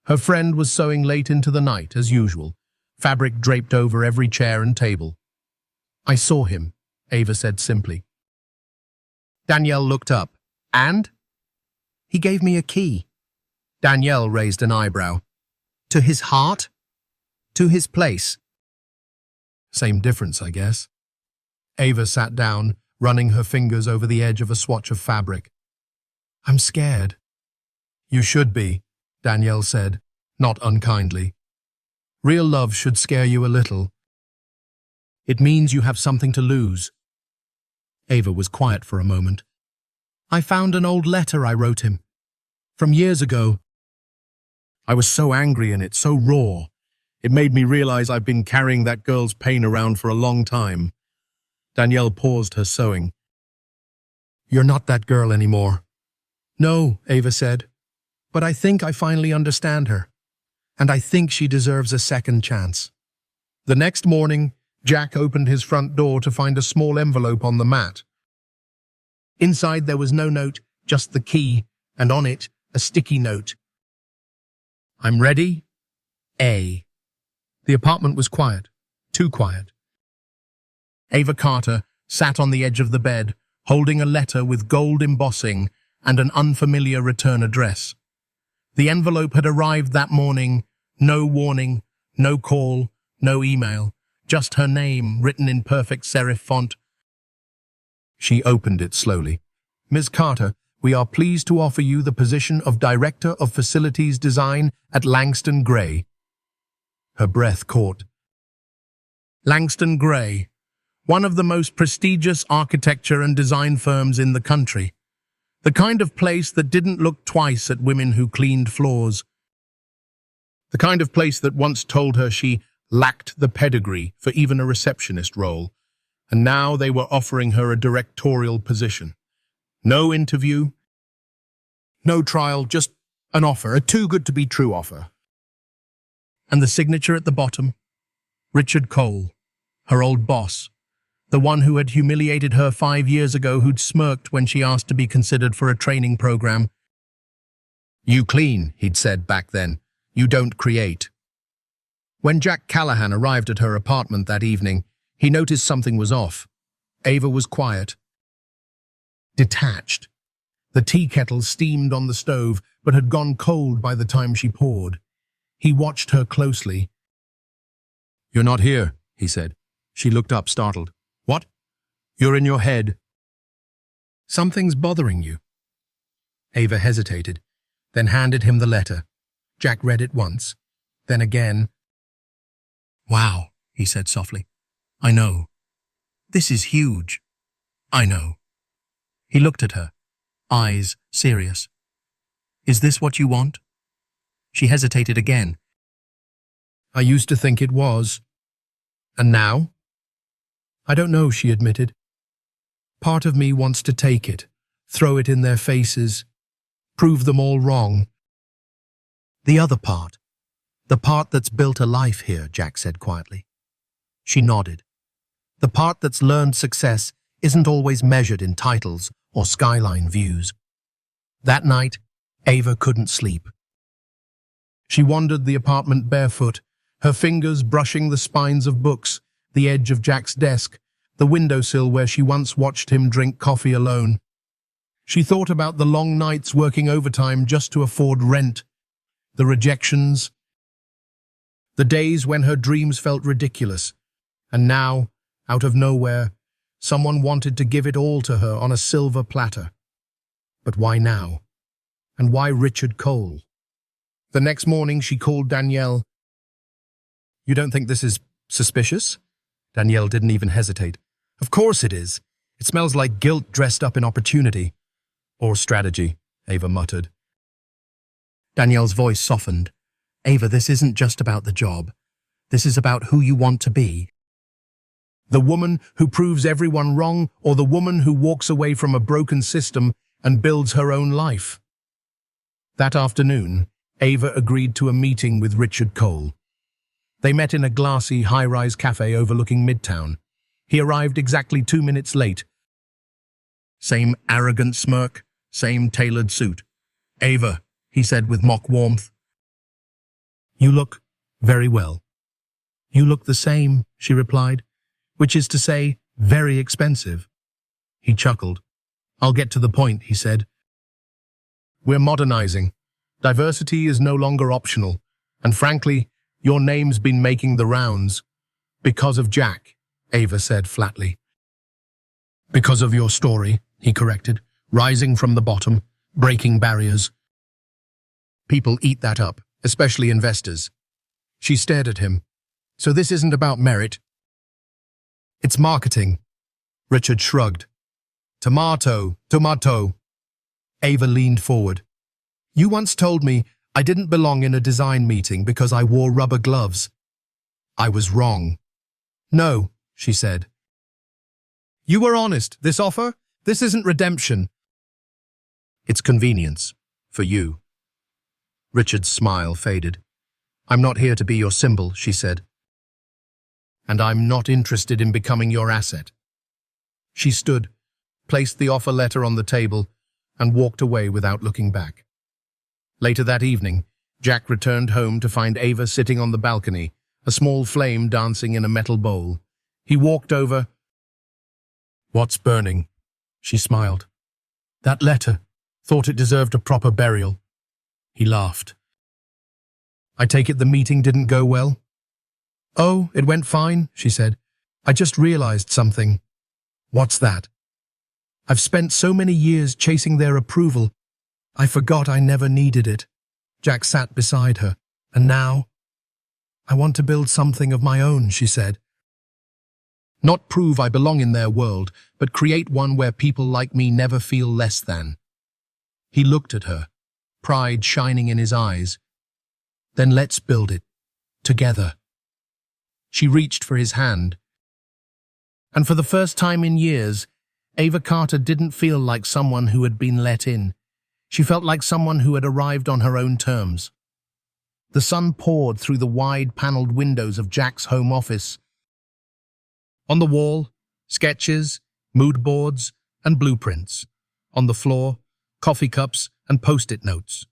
Her friend was sewing late into the night, as usual, fabric draped over every chair and table. "I saw him," Ava said simply. Danielle looked up. "And?" "He gave me a key." Danielle raised an eyebrow. "To his heart? To his place?" "Same difference, I guess." Ava sat down, running her fingers over the edge of a swatch of fabric. "I'm scared." "You should be," Danielle said, not unkindly. "Real love should scare you a little. It means you have something to lose." Ava was quiet for a moment. "I found an old letter I wrote him. From years ago. I was so angry in it, so raw. It made me realize I've been carrying that girl's pain around for a long time." Danielle paused her sewing. "You're not that girl anymore." "No," Ava said. "But I think I finally understand her. And I think she deserves a second chance." The next morning, Jack opened his front door to find a small envelope on the mat. Inside there was no note, just the key, and on it, a sticky note. "I'm ready. A." The apartment was quiet, too quiet. Ava Carter sat on the edge of the bed, holding a letter with gold embossing and an unfamiliar return address. The envelope had arrived that morning, no warning, no call, no email, just her name written in perfect serif font. She opened it slowly. "Ms. Carter, we are pleased to offer you the position of Director of Facilities Design at Langston Gray." Her breath caught. Langston Gray, one of the most prestigious architecture and design firms in the country. The kind of place that didn't look twice at women who cleaned floors. The kind of place that once told her she lacked the pedigree for even a receptionist role, and now they were offering her a directorial position. No interview, no trial, just an offer, a too-good-to-be-true offer. And the signature at the bottom, Richard Cole, her old boss, The one who had humiliated her 5 years ago, who'd smirked when she asked to be considered for a training program. "You clean," he'd said back then. "You don't create." When Jack Callahan arrived at her apartment that evening, he noticed something was off. Ava was quiet, detached. The tea kettle steamed on the stove, but had gone cold by the time she poured. He watched her closely. "You're not here," he said. She looked up, startled. "What?" "You're in your head." "Something's bothering you." Ava hesitated, then handed him the letter. Jack read it once, then again. "Wow," he said softly. "I know. This is huge. I know." He looked at her, eyes serious. "Is this what you want?" She hesitated again. "I used to think it was. And now?" "I don't know," she admitted. "Part of me wants to take it, throw it in their faces, prove them all wrong." "The other part, the part that's built a life here," Jack said quietly. She nodded. "The part that's learned success isn't always measured in titles or skyline views." That night, Ava couldn't sleep. She wandered the apartment barefoot, her fingers brushing the spines of books, the edge of Jack's desk, the windowsill where she once watched him drink coffee alone. She thought about the long nights working overtime just to afford rent, the rejections, the days when her dreams felt ridiculous. And now, out of nowhere, someone wanted to give it all to her on a silver platter. But why now? And why Richard Cole? The next morning she called Danielle. "You don't think this is suspicious?" Danielle didn't even hesitate. "Of course it is. It smells like guilt dressed up in opportunity." "Or strategy," Ava muttered. Danielle's voice softened. "Ava, this isn't just about the job. This is about who you want to be. The woman who proves everyone wrong, or the woman who walks away from a broken system and builds her own life." That afternoon, Ava agreed to a meeting with Richard Cole. They met in a glassy, high-rise cafe overlooking Midtown. He arrived exactly 2 minutes late. Same arrogant smirk, same tailored suit. "Ava," he said with mock warmth. "You look very well." "You look the same," she replied, "which is to say, very expensive." He chuckled. "I'll get to the point," he said. "We're modernizing. Diversity is no longer optional. And frankly, your name's been making the rounds. Because of Jack," Ava said flatly. "Because of your story," he corrected, "rising from the bottom, breaking barriers." "People eat that up, especially investors." She stared at him. "So this isn't about merit?" "It's marketing." Richard shrugged. "Tomato, tomato." Ava leaned forward. "You once told me I didn't belong in a design meeting because I wore rubber gloves. I was wrong." "No," she said. "You were honest. This offer? This isn't redemption." "It's convenience. For you." Richard's smile faded. "I'm not here to be your symbol," she said. "And I'm not interested in becoming your asset." She stood, placed the offer letter on the table, and walked away without looking back. Later that evening, Jack returned home to find Ava sitting on the balcony, a small flame dancing in a metal bowl. He walked over. "What's burning?" She smiled. "That letter. Thought it deserved a proper burial." He laughed. "I take it the meeting didn't go well?" "Oh, it went fine," she said. "I just realized something." "What's that?" "I've spent so many years chasing their approval. I forgot I never needed it." Jack sat beside her. "And now? I want to build something of my own," she said. "Not prove I belong in their world, but create one where people like me never feel less than." He looked at her, pride shining in his eyes. "Then let's build it. Together." She reached for his hand. And for the first time in years, Ava Carter didn't feel like someone who had been let in. She felt like someone who had arrived on her own terms. The sun poured through the wide paneled windows of Jack's home office. On the wall, Sketches, mood boards, and blueprints. On the floor, coffee cups and post-it notes.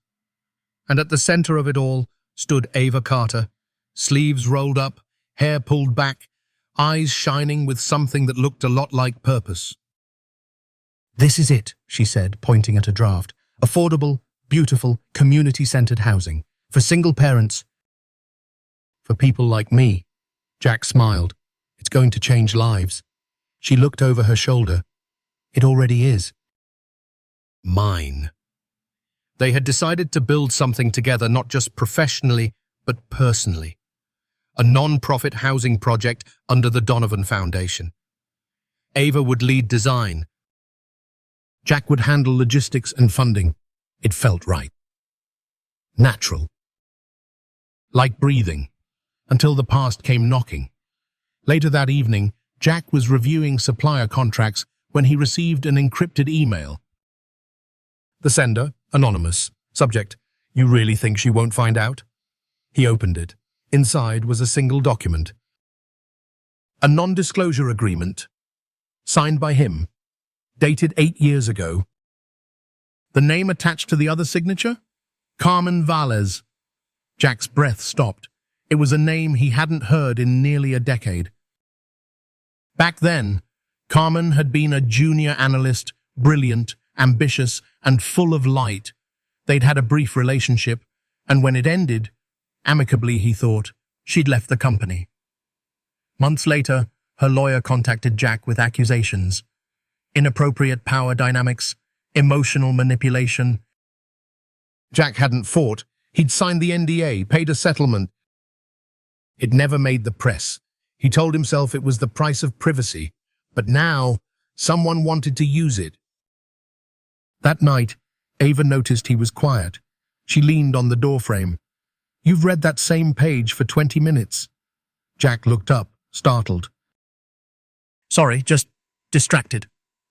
And at the center of it all stood Ava Carter, sleeves rolled up, hair pulled back, eyes shining with something that looked a lot like purpose. "This is it," she said, pointing at a draft. "Affordable, beautiful, community-centered housing. For single parents. For people like me." Jack smiled. "It's going to change lives." She looked over her shoulder. "It already is." Mine. They had decided to build something together, not just professionally, but personally. A non-profit housing project under the Donovan Foundation. Ava would lead design. Jack would handle logistics and funding. It felt right. Natural. Like breathing, until the past came knocking. Later that evening, Jack was reviewing supplier contracts when he received an encrypted email. The sender, anonymous. Subject, "You really think she won't find out?" He opened it. Inside was a single document. A non-disclosure agreement, signed by him, dated 8 years ago. The name attached to the other signature? Carmen Valles. Jack's breath stopped. It was a name he hadn't heard in nearly a decade. Back then, Carmen had been a junior analyst, brilliant, ambitious, and full of light. They'd had a brief relationship, and when it ended, amicably he thought, she'd left the company. Months later, her lawyer contacted Jack with accusations. Inappropriate power dynamics, emotional manipulation. Jack hadn't fought. He'd signed the NDA, paid a settlement. It never made the press. He told himself it was the price of privacy. But now, someone wanted to use it. That night, Ava noticed he was quiet. She leaned on the doorframe. "You've read that same page for 20 minutes. Jack looked up, startled. "Sorry, just distracted."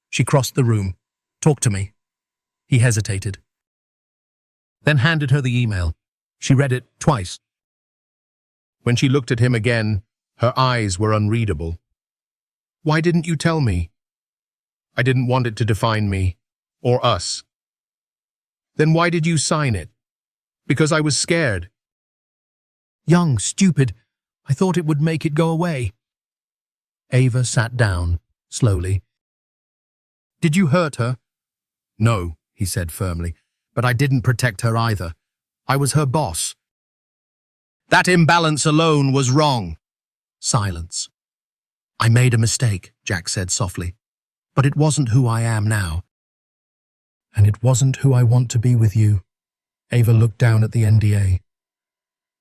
She crossed the room. "Talk to me." He hesitated. Then handed her the email. She read it twice. When she looked at him again, her eyes were unreadable. "Why didn't you tell me?" "I didn't want it to define me, or us." "Then why did you sign it?" "Because I was scared." "Young, stupid. I thought it would make it go away." Ava sat down, slowly. "Did you hurt her?" "No," he said firmly, "but I didn't protect her either. I was her boss." "That imbalance alone was wrong." Silence. "I made a mistake," Jack said softly, "but it wasn't who I am now." "And it wasn't who I want to be with you." Ava looked down at the NDA.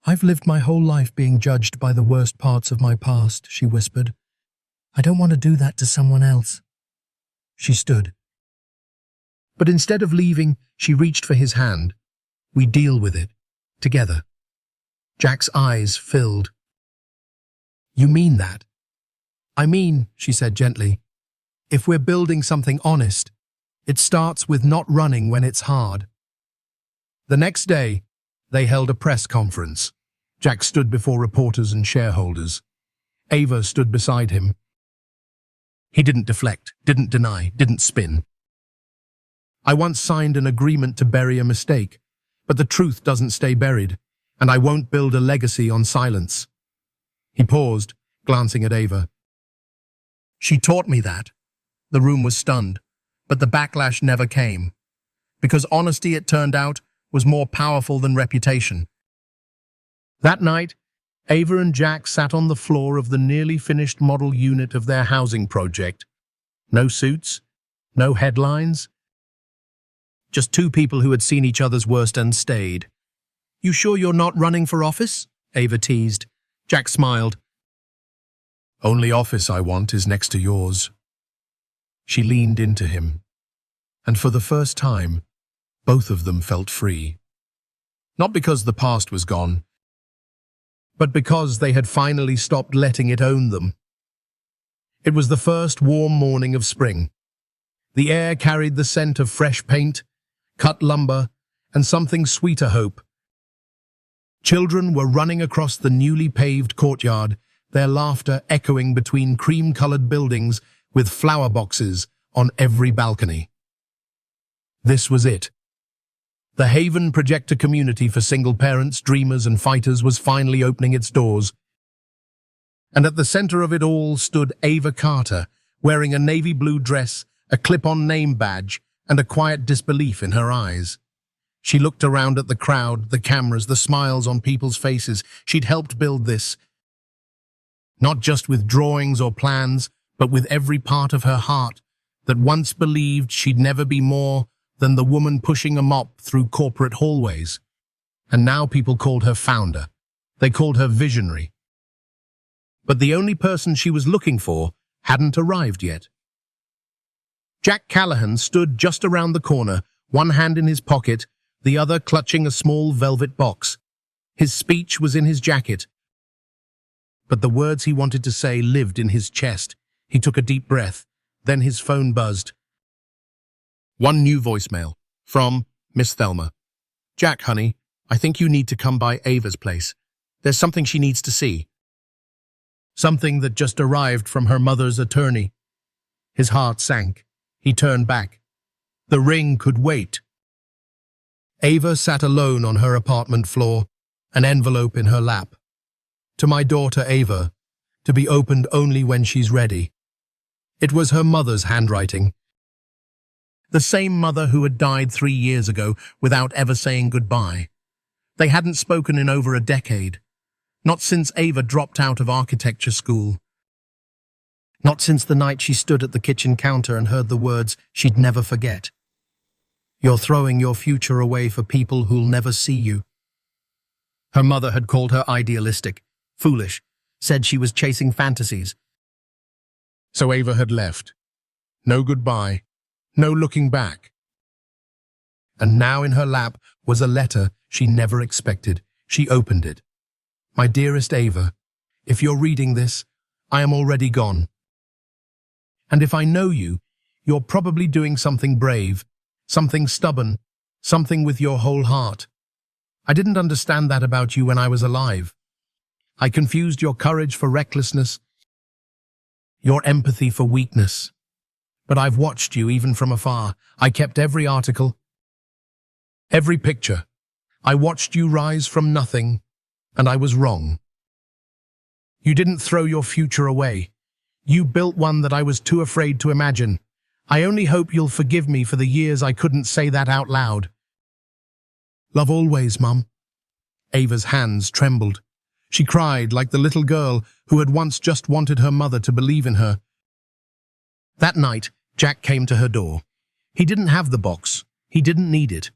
"I've lived my whole life being judged by the worst parts of my past," she whispered. "I don't want to do that to someone else." She stood. But instead of leaving, she reached for his hand. "We deal with it, together." Jack's eyes filled. "You mean that?" "I mean," she said gently, "if we're building something honest, it starts with not running when it's hard." The next day, they held a press conference. Jack stood before reporters and shareholders. Ava stood beside him. He didn't deflect, didn't deny, didn't spin. "I once signed an agreement to bury a mistake, but the truth doesn't stay buried, and I won't build a legacy on silence." He paused, glancing at Ava. "She taught me that." The room was stunned, but the backlash never came. Because honesty, it turned out, was more powerful than reputation. That night, Ava and Jack sat on the floor of the nearly finished model unit of their housing project. No suits, no headlines. Just two people who had seen each other's worst and stayed. "You sure you're not running for office?" Ava teased. Jack smiled. "Only office I want is next to yours." She leaned into him, and for the first time, both of them felt free. Not because the past was gone, but because they had finally stopped letting it own them. It was the first warm morning of spring. The air carried the scent of fresh paint, cut lumber, and something sweeter hope. Children were running across the newly paved courtyard, their laughter echoing between cream-colored buildings with flower boxes on every balcony. This was it. The Haven projector community for single parents, dreamers and fighters was finally opening its doors. And at the center of it all stood Ava Carter, wearing a navy blue dress, a clip-on name badge, and a quiet disbelief in her eyes. She looked around at the crowd, the cameras, the smiles on people's faces. She'd helped build this, not just with drawings or plans, but with every part of her heart that once believed she'd never be more than the woman pushing a mop through corporate hallways. And now people called her founder. They called her visionary. But the only person she was looking for hadn't arrived yet. Jack Callahan stood just around the corner, one hand in his pocket, the other clutching a small velvet box. His speech was in his jacket, but the words he wanted to say lived in his chest. He took a deep breath, then his phone buzzed. One new voicemail, from Miss Thelma. Jack, honey, I think you need to come by Ava's place. There's something she needs to see. Something that just arrived from her mother's attorney. His heart sank. He turned back. The ring could wait. Ava sat alone on her apartment floor, an envelope in her lap. To my daughter Ava, to be opened only when she's ready. It was her mother's handwriting. The same mother who had died 3 years ago without ever saying goodbye. They hadn't spoken in over a decade. Not since Ava dropped out of architecture school. Not since the night she stood at the kitchen counter and heard the words she'd never forget. You're throwing your future away for people who'll never see you. Her mother had called her idealistic, foolish, said she was chasing fantasies. So Ava had left. No goodbye, no looking back. And now in her lap was a letter she never expected. She opened it. My dearest Ava, if you're reading this, I am already gone. And if I know you, you're probably doing something brave, something stubborn, something with your whole heart. I didn't understand that about you when I was alive. I confused your courage for recklessness, your empathy for weakness. But I've watched you even from afar. I kept every article, every picture. I watched you rise from nothing, and I was wrong. You didn't throw your future away. You built one that I was too afraid to imagine. I only hope you'll forgive me for the years I couldn't say that out loud. Love always, Mum. Ava's hands trembled. She cried like the little girl who had once just wanted her mother to believe in her. That night, Jack came to her door. He didn't have the box. He didn't need it.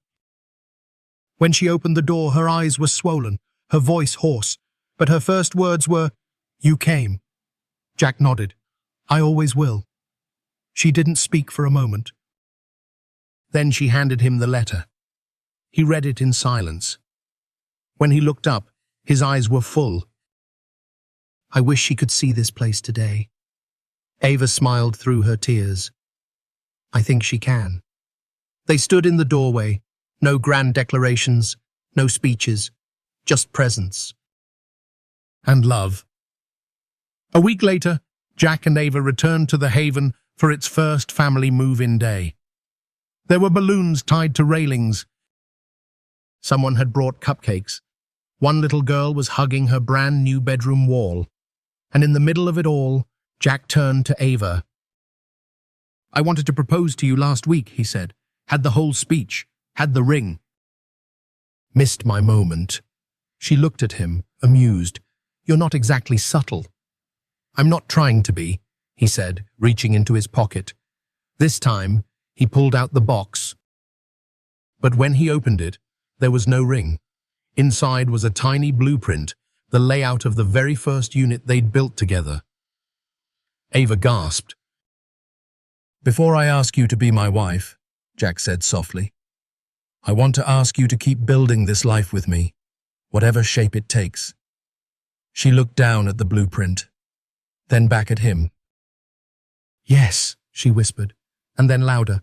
When she opened the door, her eyes were swollen, her voice hoarse, but her first words were, "You came." Jack nodded. "I always will." She didn't speak for a moment. Then she handed him the letter. He read it in silence. When he looked up, his eyes were full. "I wish she could see this place today." Ava smiled through her tears. "I think she can." They stood in the doorway. No grand declarations, no speeches, just presence. And love. A week later, Jack and Ava returned to the Haven for its first family move-in day. There were balloons tied to railings. Someone had brought cupcakes. One little girl was hugging her brand new bedroom wall. And in the middle of it all, Jack turned to Ava. "I wanted to propose to you last week," he said. "Had the whole speech, had the ring." "Missed my moment." She looked at him, amused. "You're not exactly subtle." "I'm not trying to be," he said, reaching into his pocket. This time, he pulled out the box. But when he opened it, there was no ring. Inside was a tiny blueprint, the layout of the very first unit they'd built together. Ava gasped. "Before I ask you to be my wife," Jack said softly, "I want to ask you to keep building this life with me, whatever shape it takes." She looked down at the blueprint, then back at him. "Yes," she whispered, and then louder.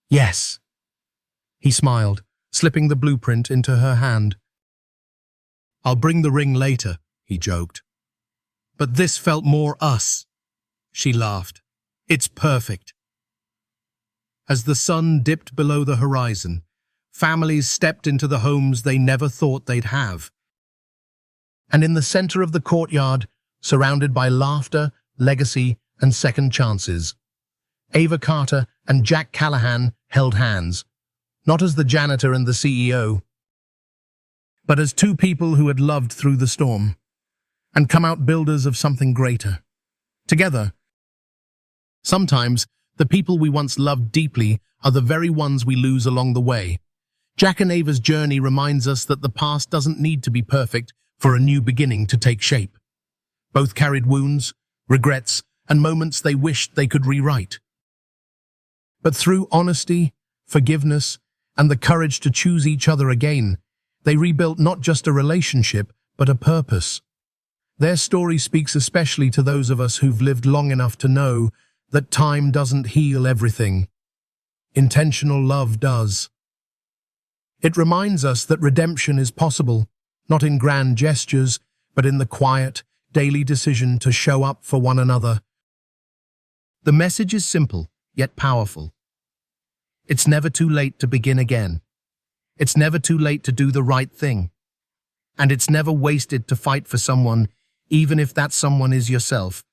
"Yes." He smiled, slipping the blueprint into her hand. "I'll bring the ring later," he joked. "But this felt more us." She laughed. It's perfect. As the sun dipped below the horizon, families stepped into the homes they never thought they'd have. And in the center of the courtyard, surrounded by laughter, legacy, and second chances, Ava Carter and Jack Callahan held hands, not as the janitor and the CEO, but as two people who had loved through the storm and come out builders of something greater. Together, sometimes the people we once loved deeply are the very ones we lose along the way. Jack and Ava's journey reminds us that the past doesn't need to be perfect for a new beginning to take shape. Both carried wounds, regrets, and moments they wished they could rewrite. But through honesty, forgiveness, and the courage to choose each other again, they rebuilt not just a relationship, but a purpose. Their story speaks especially to those of us who've lived long enough to know that time doesn't heal everything. Intentional love does. It reminds us that redemption is possible, not in grand gestures, but in the quiet, daily decision to show up for one another. The message is simple, yet powerful. It's never too late to begin again. It's never too late to do the right thing. And it's never wasted to fight for someone, even if that someone is yourself.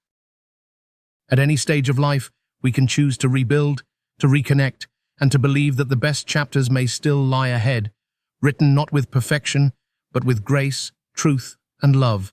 At any stage of life, we can choose to rebuild, to reconnect, and to believe that the best chapters may still lie ahead, written not with perfection, but with grace, truth, and love.